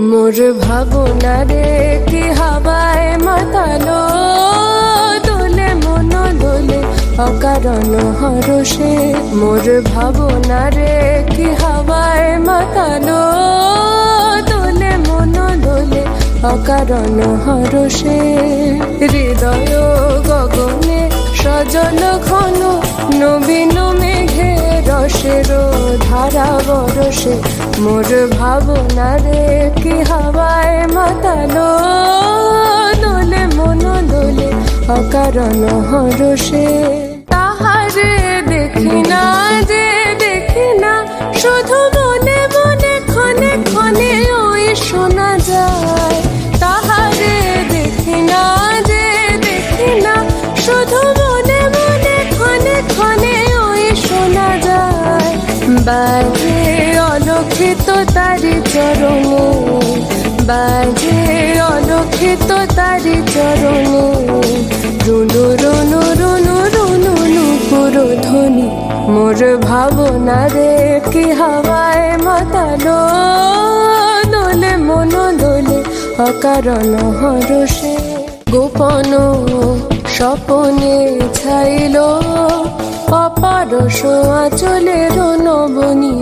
মোর ভাবনা রে কি হাওয়ায় মাতালো, দোলে মন দোলে অকারণ হরষে। মোর ভাবনা রে কি হাওয়ায় মাতালো, দোলে মন দোলে অকারণ হরষে। হৃদয় গগনে সজল ঘন, নবীন মেঘে রসের ধারা বরসে। মোর ভাবনা রে কি হাওয়ায় মাতালো, দোলে মন দোলে অকারণ হরষে। তাহারে দেখি না যে দেখি না, শুধু মনে মনে ক্ষণে ক্ষণে ওই শোনা যায়। তাহারে দেখি না যে দেখি না, শুধু মনে মনে ক্ষণে ক্ষণে ওই শোনা যায়। বাজে অলক্ষিত তারি চরণে, বাজে অলক্ষিত তারি চরণে। রুনু রুনু রুনু রুনু নুপুর ধ্বনি। মোর ভাবনা রে কি হাওয়ায় মাতালো, দোলে মন দোলে অকারণ হরষে। গোপন স্বপনে ছাইল, অপারস আঁচলের নবনী